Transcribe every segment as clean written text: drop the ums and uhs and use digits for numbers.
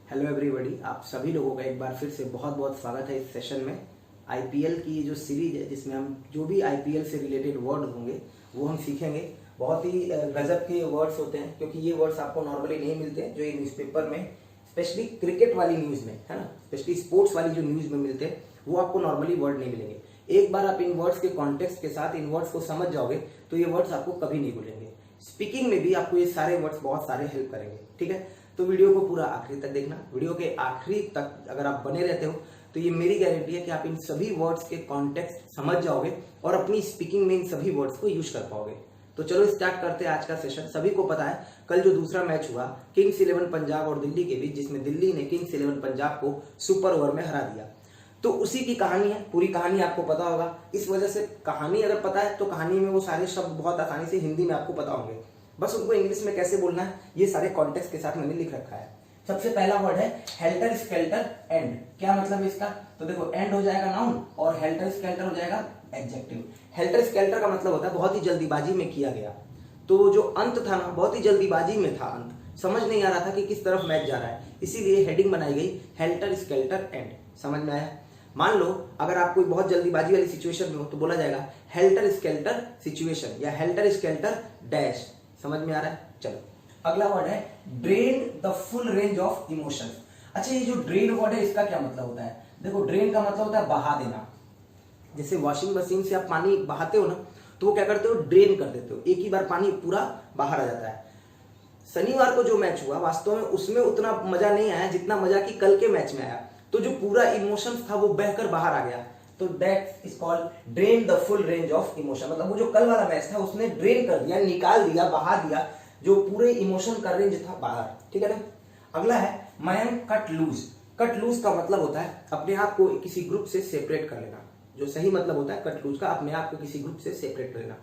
Hello everybody, आप सभी लोगों का एक बार फिर से बहुत बहुत स्वागत है इस सेशन में। आईपीएल की जो सीरीज है जिसमें हम जो भी आईपीएल से रिलेटेड वर्ड होंगे वो हम सीखेंगे। बहुत ही गजब के वर्ड्स होते हैं क्योंकि ये वर्ड्स आपको नॉर्मली नहीं मिलते जो ये न्यूज़पेपर में, स्पेशली क्रिकेट वाली न्यूज़ में, है ना, स्पेशली स्पोर्ट्स वाली जो न्यूज़ में मिलते हैं वो आपको नॉर्मली वर्ड नहीं मिलेंगे। एक बार आप इन वर्ड्स के कॉन्टेक्स्ट के साथ इन वर्ड्स को समझ जाओगे तो ये वर्ड्स आपको कभी नहीं भूलेंगे। स्पीकिंग में भी आपको ये सारे वर्ड्स बहुत सारे हेल्प करेंगे। ठीक है, तो वीडियो को पूरा आखिरी तक देखना। वीडियो के आखिरी तक अगर आप बने रहते हो तो ये मेरी गारंटी है कि आप इन सभी वर्ड्स के कॉन्टेक्स्ट समझ जाओगे और अपनी स्पीकिंग में इन सभी वर्ड्स को यूज कर पाओगे। तो चलो स्टार्ट करते हैं आज का सेशन। सभी को पता है कल जो दूसरा मैच हुआ किंग्स 11 पंजाब और दिल्ली के बीच, जिसमें दिल्ली ने किंग्स 11 पंजाब को सुपर ओवर में हरा दिया, तो उसी की कहानी है। पूरी कहानी आपको पता होगा। इस वजह से कहानी अगर पता है तो कहानी में वो सारे शब्द बहुत आसानी से हिंदी में आपको पता होंगे, बस उनको इंग्लिश में कैसे बोलना है ये सारे कॉन्टेक्स्ट के साथ मैंने लिख रखा है। सबसे पहला वर्ड है हेल्टर स्केल्टर एंड। क्या मतलब है इसका? तो देखो, एंड हो जाएगा नाउन और हेल्टर स्केल्टर हो जाएगा एडजेक्टिव। हेल्टर स्केल्टर का मतलब होता है बहुत ही जल्दीबाजी में किया गया। तो जो अंत था ना, बहुत ही जल्दीबाजी में था अंत, समझ नहीं आ रहा था कि किस तरफ मैच जा रहा है, इसीलिए हेडिंग बनाई गई हेल्टर स्केल्टर एंड। समझ में आया? मान लो अगर आप कोई बहुत जल्दीबाजी वाली सिचुएशन में हो तो बोला जाएगा हेल्टर स्केल्टर सिचुएशन या हेल्टर स्केल्टर डैश। समझ में आ रहा है? चलो अगला वर्ड है drain the full range of emotions. अच्छा, ये जो ड्रेन वर्ड है इसका क्या मतलब होता है? देखो, ड्रेन का मतलब होता है बहा देना। जैसे वॉशिंग मशीन से आप पानी बहाते हो ना, तो वो क्या करते हो? ड्रेन कर देते हो, एक ही बार पानी पूरा बाहर आ जाता है। शनिवार को जो मैच हुआ वास्तव में उसमें उतना मजा नहीं आया जितना मजा कि कल के मैच में आया। तो जो पूरा इमोशंस था वो बहकर बाहर आ गया, तो that is called drain the full range of emotion. मतलब वो जो कल वाला मैच था उसने ड्रेन कर दिया, निकाल दिया, बहा दिया जो पूरे इमोशन का रेंज था बाहर। ठीक है ना? अगला है Mayank cut loose. Cut loose का मतलब होता है अपने आप को किसी ग्रुप से सेपरेट कर लेना। जो सही मतलब होता है कट लूज का, अपने आप को किसी ग्रुप से सेपरेट कर लेना।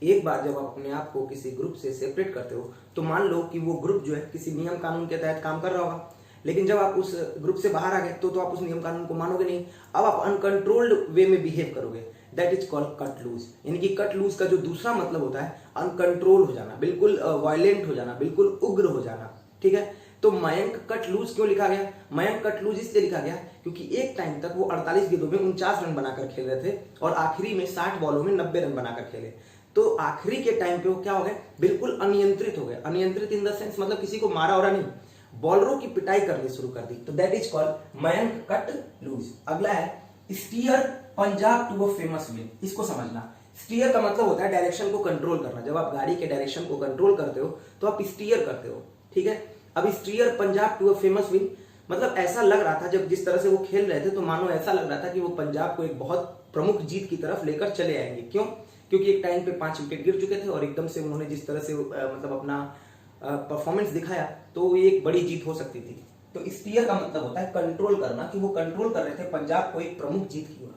एक बार जब आप अपने आप को किसी ग्रुप से सेपरेट करते हो तो मान लो कि वो ग्रुप जो है किसी नियम कानून के तहत काम कर रहा होगा, लेकिन जब आप उस ग्रुप से बाहर आ गए तो आप उस नियम कानून को मानोगे नहीं। अब आप अनकंट्रोल्ड वे में बिहेव करोगे, that is called cut loose. यानी कि कट लूज का जो दूसरा मतलब होता है अनकंट्रोल हो जाना, बिल्कुल वायलेंट हो जाना, बिल्कुल उग्र हो जाना। ठीक है, तो मयंक कट लूज क्यों लिखा गया? मयंक कट लूज इसलिए लिखा गया क्योंकि एक टाइम तक वो 48 गेंदों में 49 रन बनाकर खेल रहे थे और आखिरी में 60 बॉलों में 90 रन बनाकर खेले। तो आखिरी के टाइम पे वो क्या हो गए? बिल्कुल अनियंत्रित हो गए। अनियंत्रित इन द सेंस मतलब किसी को मारा और नहीं, बॉलरों की पिटाई करनी शुरू कर दी। तो that is called Mayank cut loose. अगला है steer Punjab to a famous win. इसको समझना। स्टीयर का मतलब होता है डायरेक्शन को कंट्रोल करना। जब आप गाड़ी के डायरेक्शन को कंट्रोल करते हो तो आप स्टीयर करते हो। ठीक है, अब steer Punjab to a famous win मतलब ऐसा लग रहा था जब जिस तरह से वो खेल रहे थे तो मानो ऐसा लग रहा था कि वो पंजाब को एक बहुत प्रमुख जीत की तरफ लेकर चले आएंगे। क्यों? क्योंकि एक टाइम पे 5 विकेट गिर चुके थे और एकदम से उन्होंने जिस तरह से मतलब अपना परफॉर्मेंस दिखाया तो ये एक बड़ी जीत हो सकती थी। तो स्टीयर का मतलब होता है कंट्रोल करना, कि वो कंट्रोल कर रहे थे पंजाब को एक प्रमुख जीत की ओर।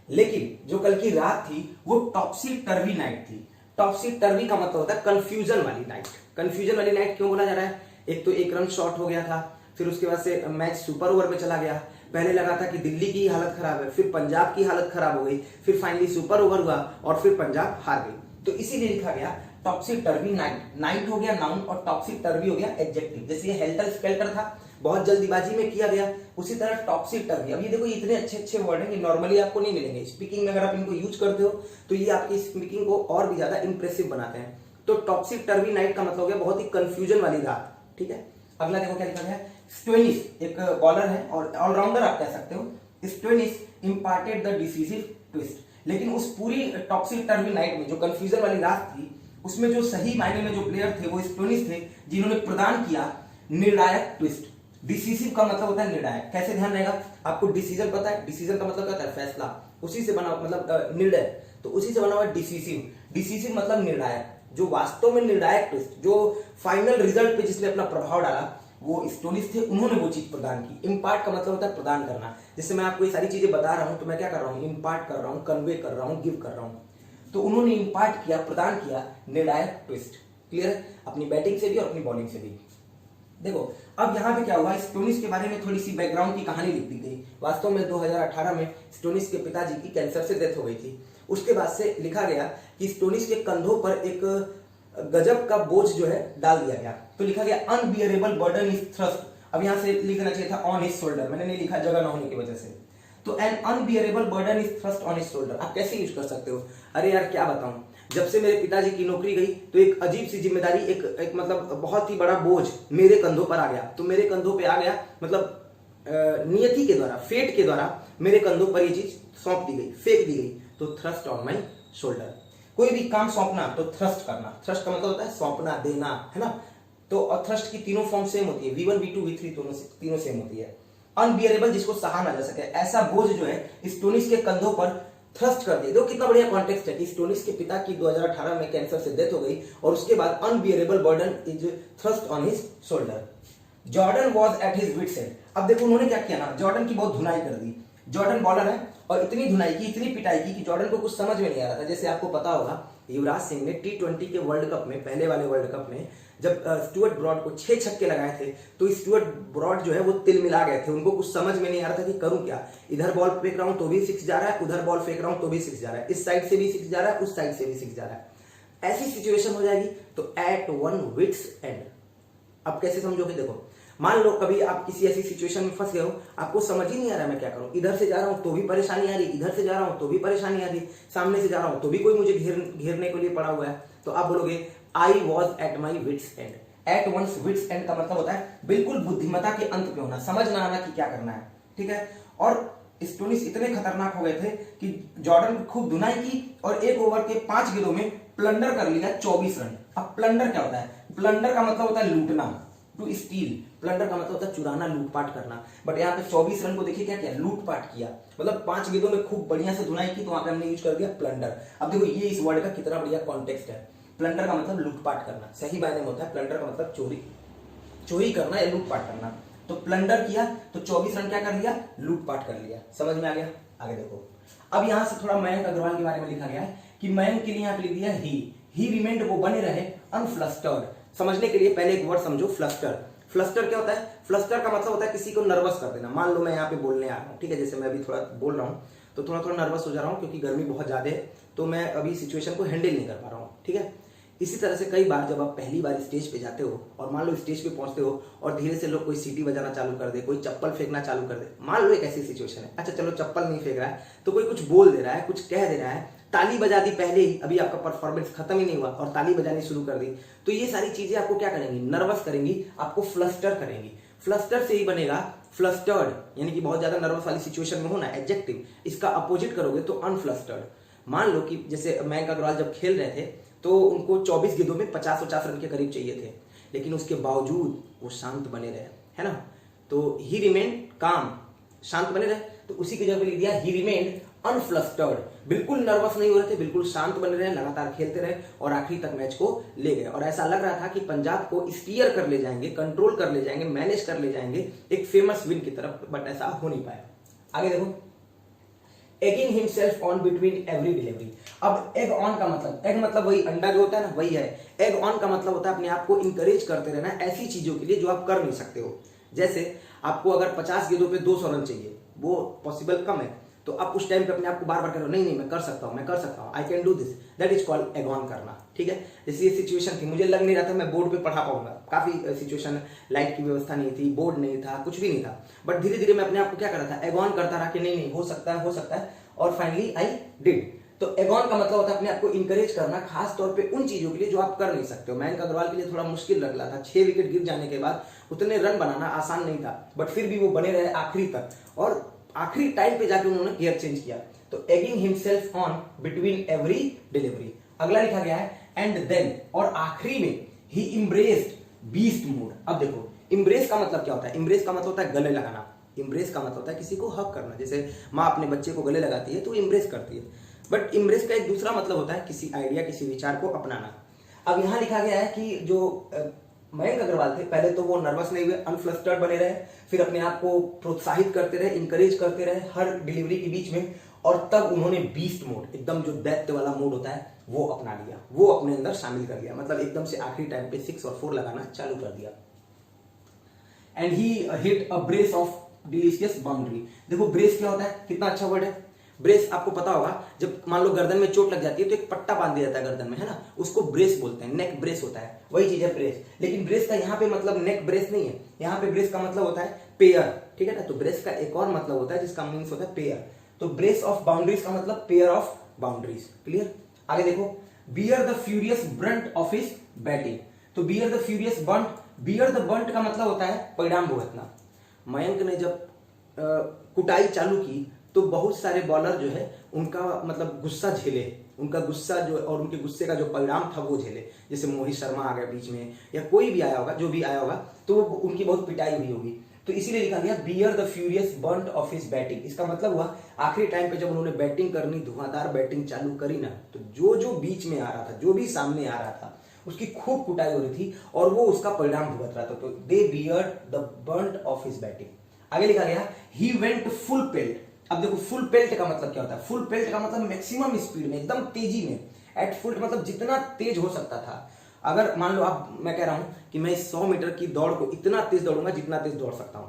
लेकिन जो कल की रात थी वो टॉपसी टर्वी नाइट थी। टॉपसी टर्वी का मतलब होता है कंफ्यूजन वाली नाइट। कंफ्यूजन वाली नाइट क्यों बोला जा रहा है? एक तो 1 रन शॉर्ट हो गया था, फिर उसके बाद से मैच सुपर ओवर में चला गया। पहले लगा था कि दिल्ली की हालत खराब है, फिर पंजाब की हालत खराब हो गई, फिर फाइनली सुपर ओवर हुआ और फिर पंजाब हार गई। तो इसीलिए लिखा गया टॉपसी टर्वी नाइट। नाइट हो गया नाउन और टॉपसी टर्वी हो गया एडजेक्टिव। जैसे ये हेल्टर स्केल्टर था, बहुत जल्दीबाजी में किया गया, उसी तरह टॉपसी टर्वी। अब ये देखो, ये इतने अच्छे अच्छे वर्ड हैं कि नॉर्मली आपको नहीं मिलेंगे। स्पीकिंग में अगर आप इनको यूज करते हो तो ये आपकी स्पीकिंग को और भी ज्यादा इंप्रेसिव बनाते हैं। तो टॉपसी टर्वी नाइट का मतलब हो गया बहुत ही कंफ्यूजन वाली रात। ठीक है, अगला देखो क्या लिखा गया। स्टोइनिस एक बॉलर है और ऑलराउंडर आप कह सकते हो। Stoinis imparted the decisive twist. लेकिन उस पूरी टॉपसी टर्वी नाइट में जो कंफ्यूजन वाली रात थी उसमें जो सही मायने में जो प्लेयर थे वो स्टोइनिस थे, जिन्होंने प्रदान किया निर्णायक ट्विस्ट। डिसीसिव का मतलब होता है निर्णायक। कैसे ध्यान रहेगा आपको? डिसीजन पता है? डिसीजन का मतलब क्या होता है? फैसला। उसी से बना मतलब निर्णय, तो उसी से बना हुआ डिसीसिव। डिसीसिव मतलब निर्णायक, जो वास्तव में निर्णायक ट्विस्ट, जो फाइनल रिजल्ट पे जिसने अपना प्रभाव डाला वो स्टोइनिस थे, उन्होंने वो चीज प्रदान की। इम्पार्ट का मतलब होता है प्रदान करना। जैसे मैं आपको ये सारी चीजें बता रहा हूं तो मैं क्या कर रहा हूं? इम्पार्ट कर रहा हूं, कन्वे कर रहा हूं, गिव कर रहा हूं। तो उन्होंने इम्पार्ट किया, प्रदान किया निर्णायक ट्विस्ट। क्लियर है? अपनी बैटिंग से भी और अपनी बॉलिंग से भी। देखो अब यहाँ पे क्या हुआ, स्टोइनिस के बारे में थोड़ी सी बैकग्राउंड की कहानी लिख दी गई। वास्तव में 2018 में स्टोइनिस के पिताजी की कैंसर से डेथ हो गई थी। उसके बाद से लिखा गया कि स्टोइनिस के कंधों पर एक गजब का बोझ जो है डाल दिया गया। तो लिखा गया अनबियरेबल बर्डन इज थ्रस्ट अब यहां से लिखना चाहिए था ऑन हिज शोल्डर, मैंने नहीं लिखा जगह ना होने की वजह से। तो an unbearable burden is thrust on his shoulder, आप कैसे यूज कर सकते हो? अरे यार क्या बताऊं, जब से मेरे पिताजी की नौकरी गई तो एक अजीब सी जिम्मेदारी, एक मतलब बहुत ही बड़ा बोझ मेरे कंधों पर आ गया। तो मेरे कंधों पे आ गया मतलब नियति के द्वारा, फेट के द्वारा मेरे कंधों पर ये चीज सौंप दी गई, फेंक दी गई। तो थ्रस्ट ऑन माई शोल्डर, कोई भी काम सौंपना तो थ्रस्ट करना, थ्रस्ट का मतलब होता है सौंपना, देना, है ना। तो थ्रस्ट की तीनों फॉर्म सेम होती है, V1 V2 V3 तीनों सेम होती है। अनबियरेबल जिसको सहा ना जा सके, ऐसा बोझ जो है स्टोनिस के कंधों पर थ्रस्ट कर दिया। देखो कितना बढ़िया कॉन्टेक्स्ट है कि स्टोनिस के पिता की 2018 में कैंसर से डेथ हो गई और उसके बाद unbearable burden is thrust on his shoulder. Jordan was at his wits end, अब देखो उन्होंने क्या किया ना, जॉर्डन की बहुत धुनाई कर दी। जॉर्डन बॉलर है और इतनी धुनाई की, इतनी पिटाई की कि जॉर्डन को कुछ समझ में नहीं आ रहा था। जैसे आपको पता होगा युवराज सिंह ने T20 के वर्ल्ड कप में, पहले वाले वर्ल्ड कप में जब स्टुअर्ट ब्रॉड को 6 छक्के लगाए थे तो स्टुअर्ट ब्रॉड जो है वो तिल मिला गए थे, उनको कुछ समझ में नहीं आ रहा था कि करूं क्या। इधर बॉल फेंक रहा हूं तो भी 6 जा रहा है, उधर बॉल फेंक रहा हूं तो भी 6 जा रहा है, इस साइड से भी 6 जा रहा है, उस साइड से भी 6 जा रहा है। ऐसी सिचुएशन हो जाएगी तो एट वन विट्स एंड। अब कैसे समझोगे? देखो मान लो कभी आप किसी ऐसी सिचुएशन में फंस गए हो, आपको समझ ही नहीं आ रहा मैं क्या करूं, इधर से जा रहा हूं तो भी परेशानी आ रही, इधर से जा रहा हूं तो भी परेशानी आ रही, सामने से जा रहा हूं तो भी कोई मुझे घेरने के लिए पड़ा हुआ है। तो आप बोलोगे I was at my wits end. At one's wits end का मतलब होता है बिल्कुल बुद्धिमत्ता के अंत पे होना, समझ ना आना कि क्या करना है, ठीक है। और स्टोनिस इतने खतरनाक हो गए थे कि जॉर्डन खूब धुनाई की और एक ओवर के 5 गेंदों में प्लंडर कर लिया 24 रन। अब प्लंडर क्या होता है? प्लंडर का मतलब होता है लूटना, टू स्टील। प्लंडर का मतलब होता है चुराना, लूटपाट करना। बट यहाँ पे 24 रन को देखिए क्या किया, लूटपाट किया। मतलब 5 गेंदों में खूब बढ़िया से धुनाई की तो वहां पे हमने यूज कर दिया प्लंडर। अब देखो ये इस वर्ड का कितना बढ़िया कॉन्टेक्स्ट है। प्लंडर का मतलब लूटपाट करना, सही मायने में होता है प्लंडर का मतलब चोरी करना या लूटपाट करना। तो प्लंडर किया तो 24 रन क्या कर लिया, लूटपाट कर लिया। समझ में आ गया? आगे देखो, अब यहां से थोड़ा मयंक अग्रवाल के बारे में लिखा गया है कि मयंक के लिए यहाँ पे लिख दिया ही रिमेंड, वो बने रहे अनफ्लस्टर्ड। समझने के लिए पहले एक वर्ड समझो, फ्लस्टर। फ्लस्टर क्या होता है? फ्लस्टर का मतलब होता है किसी को नर्वस कर देना। मान लो मैं यहाँ पे बोलने आ रहा हूँ, ठीक है, जैसे मैं अभी थोड़ा बोल रहा हूँ तो थोड़ा नर्वस हो जा रहा हूँ क्योंकि गर्मी बहुत ज्यादा है, तो मैं अभी सिचुएशन को हैंडल नहीं कर पा रहा हूँ, ठीक है। इसी तरह से कई बार जब आप पहली बार स्टेज पे जाते हो और मान लो स्टेज पे पहुंचते हो और धीरे से लोग कोई सीटी बजाना चालू कर दे, कोई चप्पल फेंकना चालू कर दे। मान लो एक ऐसी सिचुएशन है, अच्छा चलो चप्पल नहीं फेंक रहा है तो कोई कुछ बोल दे रहा है, कुछ कह दे रहा है, ताली बजा दी पहले ही, अभी आपका परफॉर्मेंस खत्म ही नहीं हुआ और ताली बजानी शुरू कर दी, तो ये सारी चीजें आपको क्या करेंगी, नर्वस करेंगी, आपको फ्लस्टर करेंगी। फ्लस्टर से ही बनेगा फ्लस्टर्ड, यानी कि बहुत ज्यादा नर्वस वाली सिचुएशन में होना, एडजेक्टिव। इसका अपोजिट करोगे तो अनफ्लस्टर्ड। मान लो कि जैसे मयंक अग्रवाल जब खेल रहे थे तो उनको 24 गेंदों में 50-50 रन के करीब चाहिए थे, लेकिन उसके बावजूद वो शांत बने रहे, है ना। तो ही रिमेंड काम, शांत बने रहे, तो उसी की जगह लिख दिया ही रिमेंड अनफ्लस्टर्ड। बिल्कुल नर्वस नहीं हो रहे थे, बिल्कुल शांत बने रहे, लगातार खेलते रहे और आखिरी तक मैच को ले गए। और ऐसा लग रहा था कि पंजाब को स्टीयर कर ले जाएंगे, कंट्रोल कर ले जाएंगे, मैनेज कर ले जाएंगे एक फेमस विन की तरफ, बट ऐसा हो नहीं पाया। आगे देखो, egging himself on between every delivery. अब एग ऑन का मतलब, एग मतलब वही अंडा जो होता है ना, वही है। एग ऑन का मतलब होता है अपने आप को इंकरेज करते रहना ऐसी चीजों के लिए जो आप कर नहीं सकते हो। जैसे आपको अगर 50 गेंदों पे 200 रन चाहिए, वो पॉसिबल कम है, तो आप उस टाइम पे अपने आप को बार बार करो, नहीं मैं कर सकता हूं, मैं कर सकता हूं, I can do this, that is called egg on करना, ठीक है। जैसे ये सिचुएशन थी, मुझे लग नहीं रहा था मैं बोर्ड पे पढ़ा पाऊंगा, काफी सिचुएशन, लाइट की व्यवस्था नहीं थी, बोर्ड नहीं था, कुछ भी नहीं था, बट धीरे धीरे मैं अपने आप को क्या कर रहा था, एग ऑन करता रहा कि नहीं हो सकता है, और फाइनली आई डिड। तो एग ऑन का मतलब होता है अपने आप को इंकरेज करना, खास तौर पे उन चीजों के लिए जो आप कर नहीं सकते हो। मयंक अग्रवाल के लिए थोड़ा मुश्किल लग रहा था, 6 विकेट गिर जाने के बाद उतने रन बनाना आसान नहीं था, बट फिर भी वो बने रहे आखिरी तक, और आखिरी टाइम पे जाके उन्होंने गियर चेंज किया। तो egging himself on between every delivery. अगला लिखा गया है एंड देन, और आखिरी में ही इम्ब्रेस्ड बीस्ट मोड। अब देखो इम्ब्रेस का मतलब क्या होता है, इम्ब्रेस का मतलब होता है गले लगाना, इम्ब्रेस का मतलब होता है किसी को हक करना। जैसे माँ अपने बच्चे को गले लगाती है तो इम्ब्रेस करती है, बट इम्ब्रेस का एक दूसरा मतलब होता है किसी आइडिया, किसी विचार को अपनाना। अब यहां लिखा गया है कि जो मयंक अग्रवाल थे, पहले तो वो नर्वस नहीं हुए, अनफ्लस्टर्ड बने रहे, फिर अपने आप को प्रोत्साहित करते रहे, इंकरेज करते रहे हर डिलीवरी के बीच में, और तब उन्होंने बीस्ट मोड, एकदम जो दैत्य वाला मोड होता है, वो अपना लिया, वो अपने अंदर शामिल कर लिया। मतलब एकदम से आखिरी टाइम पे 6 और 4 लगाना चालू कर दिया। And he hit a brace of delicious boundary. देखो ब्रेस क्या होता है, कितना अच्छा वर्ड है। ब्रेस आपको पता होगा, जब मान लो गर्दन में चोट लग जाती है तो एक पट्टा बांध दिया जाता है गर्दन में, है ना, उसको ब्रेस बोलते हैं, नेक ब्रेस होता है, वही चीज है ब्रेस। लेकिन ब्रेस का यहाँ पे मतलब नेक ब्रेस नहीं है, यहाँ पे ब्रेस का मतलब होता है पेयर, ठीक है ना। तो ब्रेस का एक और मतलब होता है जिसका मीन्स होता है पेयर। तो ब्रेस ऑफ बाउंड्रीज का मतलब पेयर ऑफ बाउंड्रीज। क्लियर? आगे देखो, bear the furious brunt of his batting. तो bear the furious brunt, bear the brunt का मतलब होता है परिणाम भुगतना। मयंक ने जब कुटाई चालू की तो बहुत सारे बॉलर जो है उनका मतलब गुस्सा झेले, उनका गुस्सा जो और उनके गुस्से का जो परिणाम था वो झेले। जैसे मोहित शर्मा आ गया बीच में, या कोई भी आया होगा, जो भी आया होगा, तो उनकी बहुत पिटाई हुई होगी। तो इसीलिए लिखा गया beer the furious burnt of his batting. इसका मतलब हुआ आखिरी टाइम पे जब उन्होंने बैटिंग करनी, धुआंधार बैटिंग चालू करी ना, तो जो जो बीच में आ रहा था, जो भी सामने आ रहा था, उसकी खूब कुटाई हो रही थी और वो उसका परिणाम भुगत रहा था। तो दे bear the burnt of his batting. आगे लिखा गया ही वेंट फुल पेल्ट। अब देखो फुल पेल्ट का मतलब क्या होता है? फुल पेल्ट का मतलब मैक्सिमम स्पीड में, एकदम तेजी में। एट फुल मतलब जितना तेज हो सकता था। अगर मान लो आप, मैं कह रहा हूं कि मैं 100 मीटर की दौड़ को इतना तेज दौड़ूंगा जितना तेज दौड़ सकता हूं,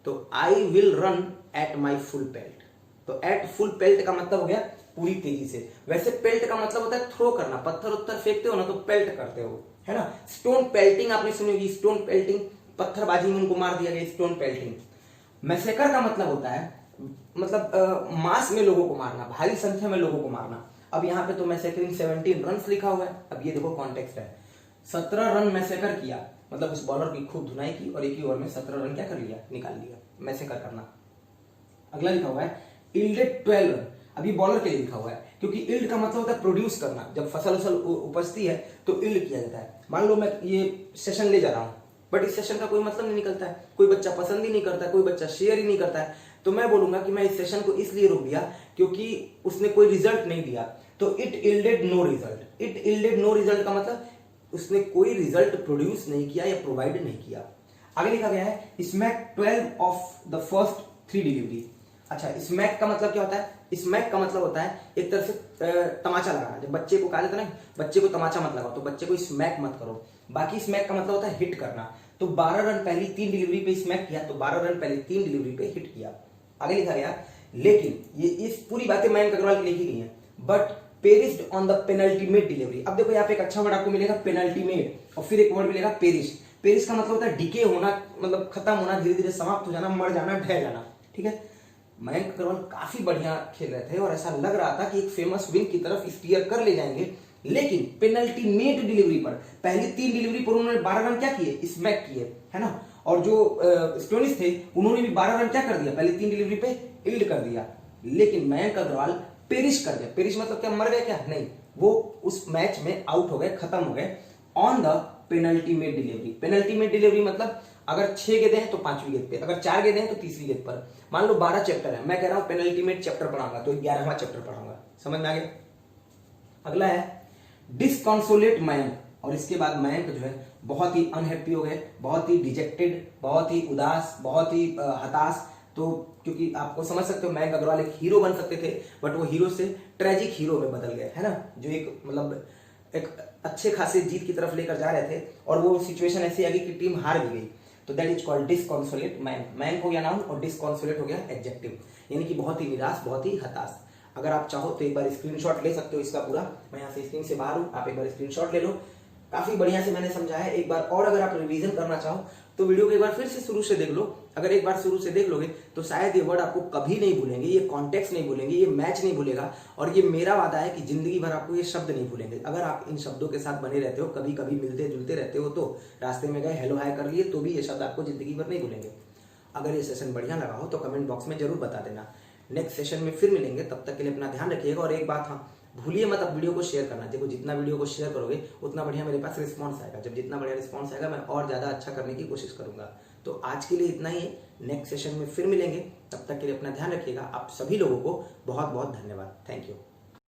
तो I will run at my full peeled. तो एट फुल पेल्ट का मतलब हो गया पूरी तेजी से। वैसे पेल्ट का मतलब होता है थ्रो करना, पत्थर उत्तर फेंकते हो ना तो पेल्ट करते हो, है ना। स्टोन पेल्टिंग आपने सुनी होगी, स्टोन पेल्टिंग, पत्थरबाजी में उनको मार दिया गया, स्टोन पेल्टिंग। मैसेकर का मतलब होता है मतलब मास में लोगों को मारना, भारी संख्या में लोगों को मारना। अब यहाँ पे तो मैसेकरिंग 17 रन लिखा हुआ है। अब ये देखो कॉन्टेक्स्ट है, 17 रन मैसेकर किया, मतलब उस बॉलर की खूब धुनाई की और एक ही ओवर में 17 रन क्या कर लिया, निकाल लिया, मैसेकर करना। अगला लिखा हुआ है इल्डेड 12 रन। अभी बॉलर के लिए लिखा हुआ है, क्योंकि इल्ड का मतलब होता है प्रोड्यूस करना। जब फसल उपजती है तो इल्ड किया जाता है। मान लो मैं ये सेशन ले जा रहा हूं, बट इस सेशन का कोई मतलब नहीं निकलता है, कोई बच्चा पसंद ही नहीं करता है, कोई बच्चा शेयर ही नहीं करता है, तो मैं बोलूंगा कि मैं इस सेशन को इसलिए रोक दिया क्योंकि उसने कोई रिजल्ट नहीं दिया। तो it yielded no result. It yielded no result का मतलब उसने कोई रिजल्ट प्रोड्यूस नहीं किया या प्रोवाइड नहीं किया। आगे लिखा गया है smack 12 of the first 3 delivery. अच्छा, स्मैक का मतलब क्या होता है? स्मैक का मतलब होता है एक तरह से तमाचा लगाना। जब बच्चे को कहा जाता है ना, बच्चे को तमाचा मत लगाओ, तो बच्चे को स्मैक मत करो। बाकी स्मैक का मतलब होता है हिट करना। तो 12 रन पहली 3 डिलीवरी पे स्मैक किया, तो 12 रन पहली 3 डिलीवरी पे हिट किया। आगे लिखा गया लेकिन ये इस पूरी बातें मयंक अग्रवाल की लिखी गई है, but perished on the penultimate delivery. अब देखो यहाँ पे एक अच्छा वर्ड आपको मिलेगा पेनल्टीमेट, और फिर एक वर्ड मिलेगा पेरिश। पेरिश का मतलब होता है डिके होना, मतलब खत्म होना, धीरे धीरे समाप्त हो जाना, मर जाना, ढह जाना। ठीक है, मयंक अग्रवाल काफी बढ़िया खेल रहे थे और ऐसा लग रहा था कि एक फेमस विन की तरफ स्टीयर कर ले जाएंगे, लेकिन पेनल्टीमेट डिलीवरी पर पहली 3 डिलीवरी पर उन्होंने 12 रन क्या किए, स्मैक किए, है ना। और जो स्टोनिस थे उन्होंने भी 12 रन क्या कर दिया, पहली 3 डिलीवरी पे इल्ड कर दिया। लेकिन मयंक अग्रवाल पेरिश कर गए। पेरिश मतलब क्या, मर गए क्या? नहीं, वो उस मैच में आउट हो गए, खत्म हो गए on the penultimate delivery. Penultimate delivery मतलब अगर 6 गेंदें हैं तो 5वीं गेंद पे, अगर 4 गेंदें हैं तो 3वीं गेंद पर। मान लो 12 चैप्टर है, मैं कह रहा हूं पेनल्टीमेट चैप्टर पढ़ाऊंगा तो 11वां चैप्टर पढ़ाऊंगा। समझ में आ गया? अगला है डिसकॉन्सोलेट मयंक। और इसके बाद मयंक जो है बहुत ही अनहैप्पी हो गए, बहुत ही डिजेक्टेड, बहुत ही उदास, बहुत ही हताश। तो क्योंकि आपको समझ सकते हो मयंक अग्रवाल एक हीरो बन सकते थे, बट वो हीरो से ट्रेजिक हीरो में बदल गए, है ना। जो एक मतलब एक अच्छे खासे जीत की तरफ लेकर जा रहे थे और वो सिचुएशन ऐसी आ गई कि टीम हार भी गई। तो that is called disconsolate Mayank. Mayank हो गया नाउन और डिसकॉन्सोलेट हो गया एडजेक्टिव, यानी कि बहुत ही निराश, बहुत ही हताश। अगर आप चाहो तो एक बार स्क्रीनशॉट ले सकते हो इसका पूरा। मैं यहाँ से स्क्रीन से बाहर हूँ, आप एक बार स्क्रीनशॉट ले लो। काफी बढ़िया से मैंने समझाया है। एक बार और अगर आप रिवीजन करना चाहो तो वीडियो को एक बार फिर से शुरू से देख लो। अगर एक बार शुरू से देख लोगे तो शायद ये वर्ड आपको कभी नहीं भूलेंगे, ये कॉन्टेक्स्ट नहीं भूलेंगे, ये मैच नहीं भूलेगा। और ये मेरा वादा है कि जिंदगी भर आपको ये शब्द नहीं भूलेंगे। अगर आप इन शब्दों के साथ बने रहते हो, कभी कभी मिलते जुलते रहते हो, तो रास्ते में गए हेलो हाय कर लिए, तो भी ये शब्द आपको जिंदगी भर नहीं भूलेंगे। अगर ये सेशन बढ़िया लगा हो तो कमेंट बॉक्स में जरूर बता देना। नेक्स्ट सेशन में फिर मिलेंगे, तब तक के लिए अपना ध्यान रखिएगा। और एक बात, हाँ, भूलिए मत अब वीडियो को शेयर करना। देखो जितना वीडियो को शेयर करोगे उतना बढ़िया मेरे पास रिस्पांस आएगा। जब जितना बढ़िया रिस्पांस आएगा मैं और ज्यादा अच्छा करने की कोशिश करूंगा। तो आज के लिए इतना ही है, नेक्स्ट सेशन में फिर मिलेंगे। तब तक के लिए अपना ध्यान रखिएगा। आप सभी लोगों को बहुत बहुत धन्यवाद। Thank you.